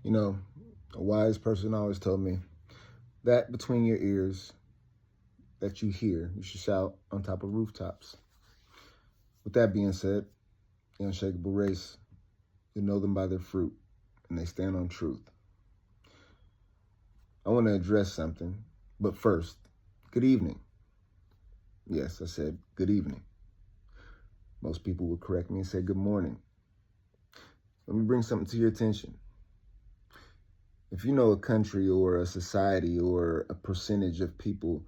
You know, a wise person always told me that between your ears that you hear, you should shout on top of rooftops. With that being said, the unshakable race, you know them by their fruit, and they stand on truth. I want to address something, but first, good evening. Yes, I said good evening. Most people would correct me and say good morning. Let me bring something to your attention. If you know a country or a society or a percentage of people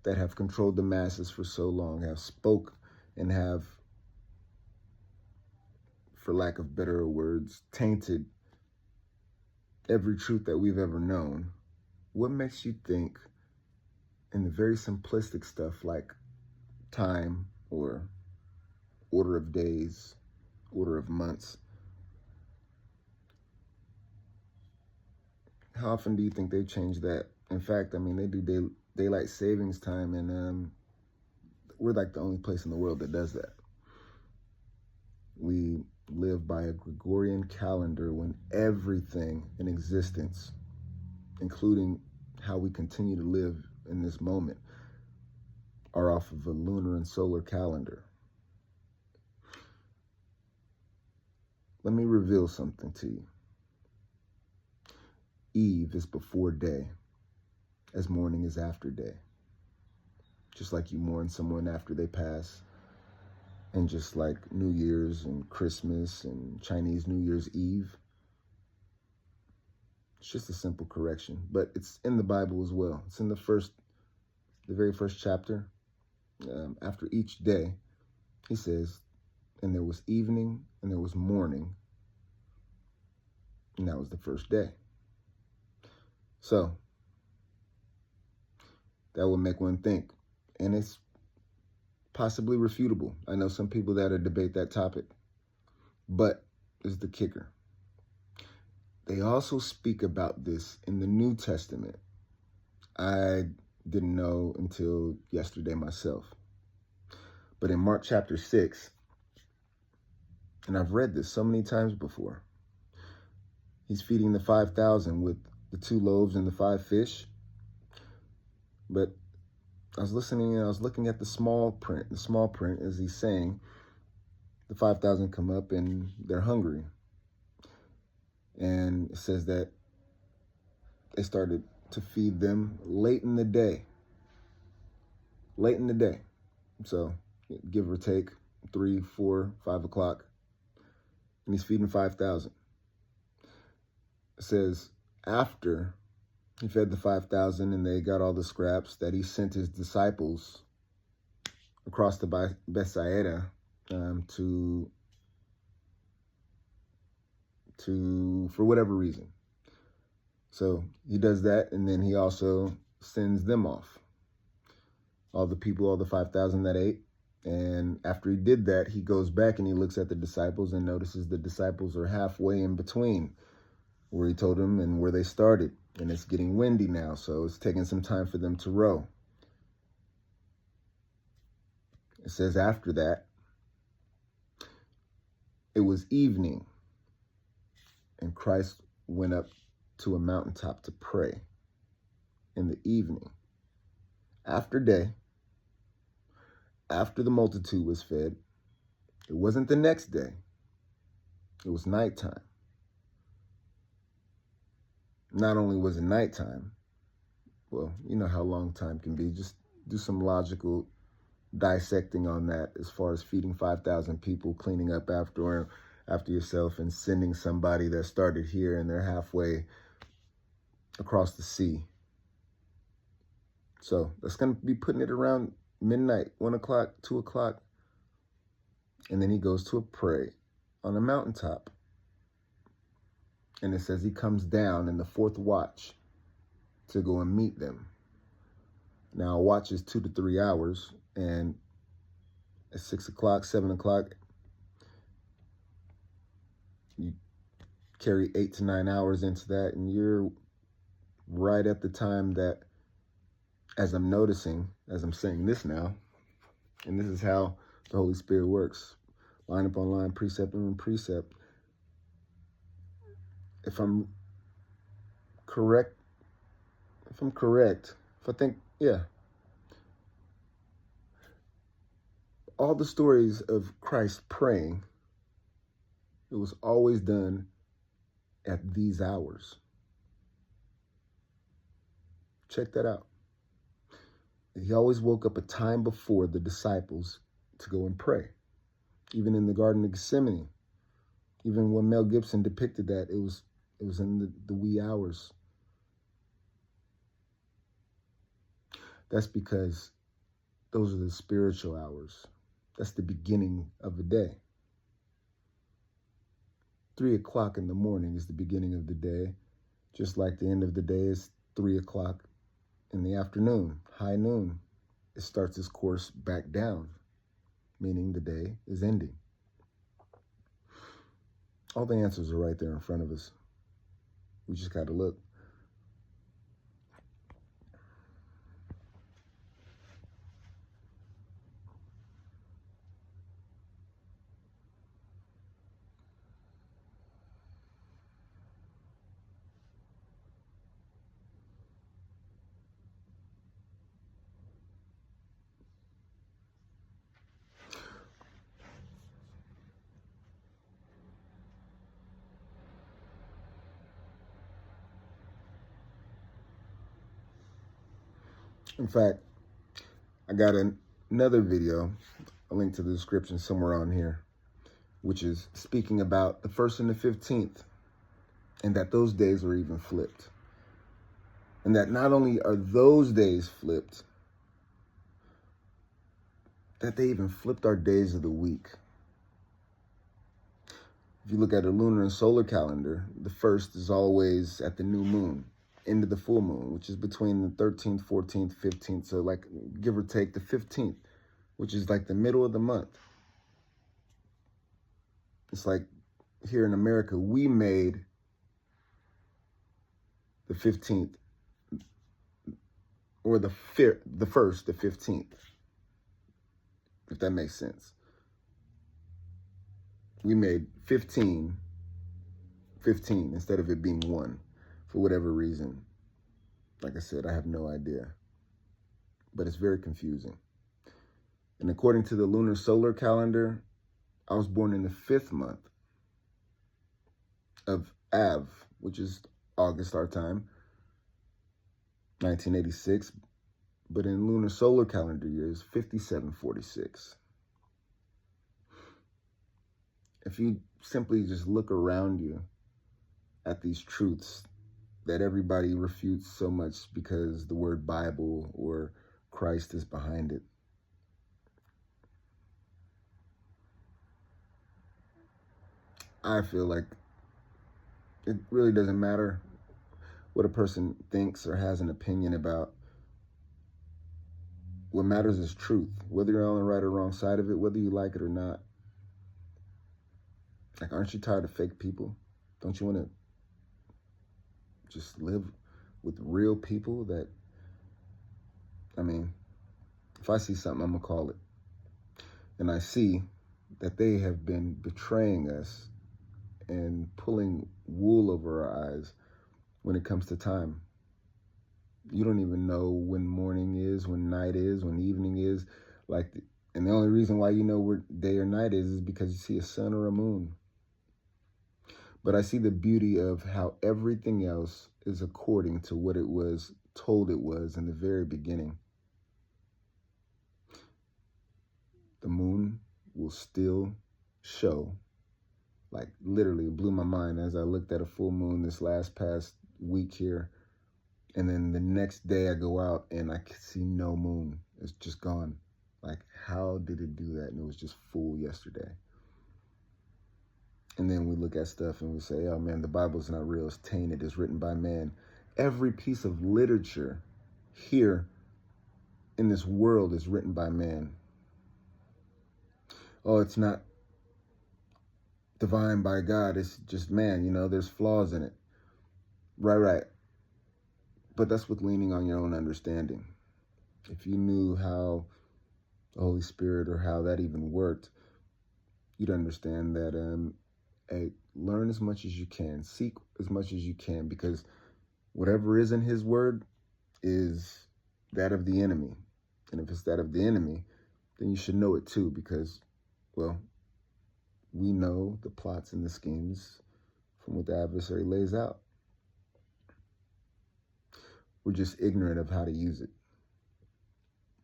that have controlled the masses for so long, have spoke and have, for lack of better words, tainted every truth that we've ever known, what makes you think in the very simplistic stuff like time or order of days, order of months, how often do you think they've changed that? In fact, I mean, they do daylight savings time, and we're like the only place in the world that does that. We live by a Gregorian calendar when everything in existence, including how we continue to live in this moment, are off of a lunar and solar calendar. Let me reveal something to you. Eve is before day, as morning is after day. Just like you mourn someone after they pass, and just like New Year's and Christmas and Chinese New Year's Eve. It's just a simple correction, but it's in the Bible as well. It's in the very first chapter. After each day, he says, and there was evening and there was morning, and that was the first day. So that would make one think, and it's possibly refutable. I know some people that debate that topic, but is the kicker. They also speak about this in the New Testament. I didn't know until yesterday myself. But in Mark chapter 6, and I've read this so many times before, he's feeding the 5,000 with the 2 loaves and the 5 fish. But I was listening and I was looking at the small print. The small print is he's saying the 5,000 come up and they're hungry. And it says that they started to feed them late in the day. Late in the day. So give or take 3, 4, 5 o'clock. And he's feeding 5,000. It says after he fed the 5,000 and they got all the scraps, that he sent his disciples across the Bethsaida to for whatever reason. So he does that, and then he also sends them off. All the people, all the 5,000 that ate. And after he did that, he goes back and he looks at the disciples and notices the disciples are halfway in between where he told them and where they started. And it's getting windy now, so it's taking some time for them to row. It says after that, it was evening, and Christ went up to a mountaintop to pray in the evening. After day, after the multitude was fed, it wasn't the next day. It was nighttime. Not only was it nighttime, well, you know how long time can be. Just do some logical dissecting on that as far as feeding 5,000 people, cleaning up after yourself, and sending somebody that started here and they're halfway across the sea. So that's going to be putting it around midnight, 1 o'clock, 2 o'clock. And then he goes to a pray on a mountaintop. And it says he comes down in the 4th watch to go and meet them. Now, a watch is 2 to 3 hours. And at 6 o'clock, 7 o'clock, you carry 8 to 9 hours into that. And you're right at the time that, as I'm noticing, as I'm saying this now, and this is how the Holy Spirit works, line upon line, precept upon precept. If I'm if I think, yeah, all the stories of Christ praying, it was always done at these hours. Check that out. He always woke up a time before the disciples to go and pray. Even in the Garden of Gethsemane, even when Mel Gibson depicted that, it was in the wee hours. That's because those are the spiritual hours. That's the beginning of the day. 3 o'clock in the morning is the beginning of the day, just like the end of the day is 3 o'clock in the afternoon, high noon. It starts its course back down, meaning the day is ending. All the answers are right there in front of us. We just got to look. In fact, I got another video, a link to the description somewhere on here, which is speaking about the 1st and the 15th, and that those days were even flipped. And that not only are those days flipped, that they even flipped our days of the week. If you look at a lunar and solar calendar, the 1st is always at the new moon, end of the full moon, which is between the 13th, 14th, 15th. So like give or take the 15th, which is like the middle of the month. It's like here in America, we made the 15th or the 1st, the 15th, if that makes sense. We made 15 instead of it being 1 for whatever reason. Like I said, I have no idea, but it's very confusing. And according to the lunar solar calendar, I was born in the 5th month of Av, which is August our time, 1986. But in lunar solar calendar years, 5746. If you simply just look around you at these truths that everybody refutes so much because the word Bible or Christ is behind it, I feel like it really doesn't matter what a person thinks or has an opinion about. What matters is truth, whether you're on the right or wrong side of it, whether you like it or not. Like, aren't you tired of fake people? Don't you want to just live with real people that, I mean, if I see something, I'm going to call it. And I see that they have been betraying us and pulling wool over our eyes when it comes to time. You don't even know when morning is, when night is, when evening is. And the only reason why you know where day or night is because you see a sun or a moon. But I see the beauty of how everything else is according to what it was told it was in the very beginning. The moon will still show. Like, literally, it blew my mind as I looked at a full moon this past week here. And then the next day I go out and I can see no moon. It's just gone. Like, how did it do that? And it was just full yesterday. And then we look at stuff and we say, oh man, the Bible's not real. It's tainted. It's written by man. Every piece of literature here in this world is written by man. Oh, it's not divine by God. It's just man. You know, there's flaws in it. Right. But that's with leaning on your own understanding. If you knew how the Holy Spirit or how that even worked, you'd understand that, hey, learn as much as you can, seek as much as you can, because whatever is in his word is that of the enemy. And if it's that of the enemy, then you should know it too, because, well, we know the plots and the schemes from what the adversary lays out. We're just ignorant of how to use it.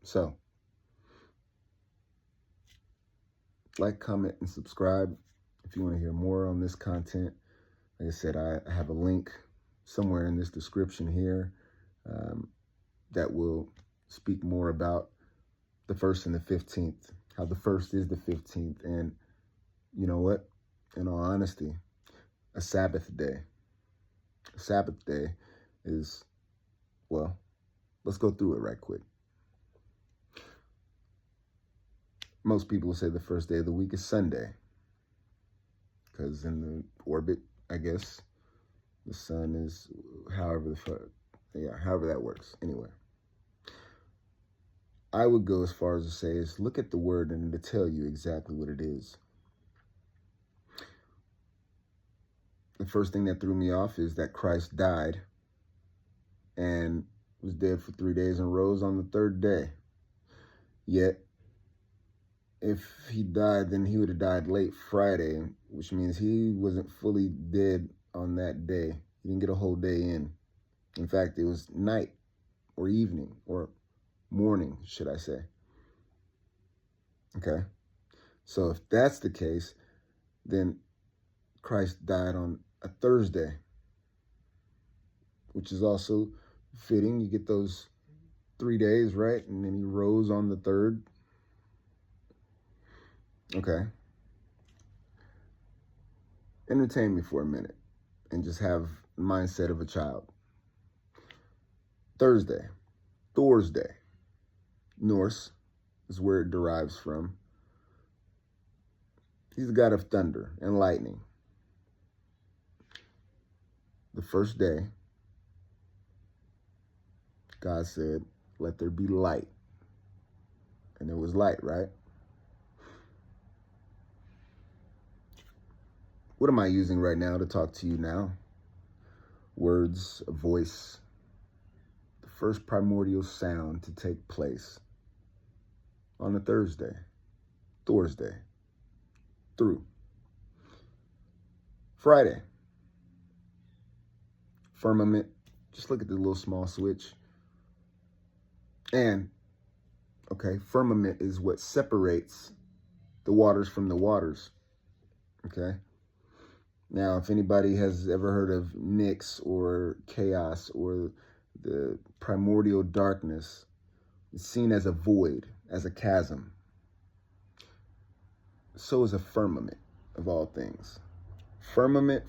So, like, comment, and subscribe if you want to hear more on this content. Like I said, I have a link somewhere in this description here that will speak more about the 1st and the 15th, how the 1st is the 15th, and you know what? In all honesty, a Sabbath day. A Sabbath day is, well, let's go through it right quick. Most people will say the first day of the week is Sunday, because in the orbit, I guess, the sun is however that works. Anyway, I would go as far as to say is look at the word and to tell you exactly what it is. The first thing that threw me off is that Christ died and was dead for 3 days and rose on the 3rd day. Yet, if he died, then he would have died late Friday, which means he wasn't fully dead on that day. He didn't get a whole day in. In fact, it was night or evening or morning, should I say. Okay? So if that's the case, then Christ died on a Thursday, which is also fitting. You get those 3 days, right? And then he rose on the 3rd. Okay. Entertain me for a minute and just have the mindset of a child. Thursday, Thorsday, Norse is where it derives from. He's the god of thunder and lightning. The first day, God said, let there be light. And there was light, right? What am I using right now to talk to you now? Words, a voice, the first primordial sound to take place on a Thursday, through Friday. Firmament, just look at the little small switch. And, okay, firmament is what separates the waters from the waters, okay? Now, if anybody has ever heard of Nyx or chaos or the primordial darkness, it's seen as a void, as a chasm. So is a firmament of all things. Firmament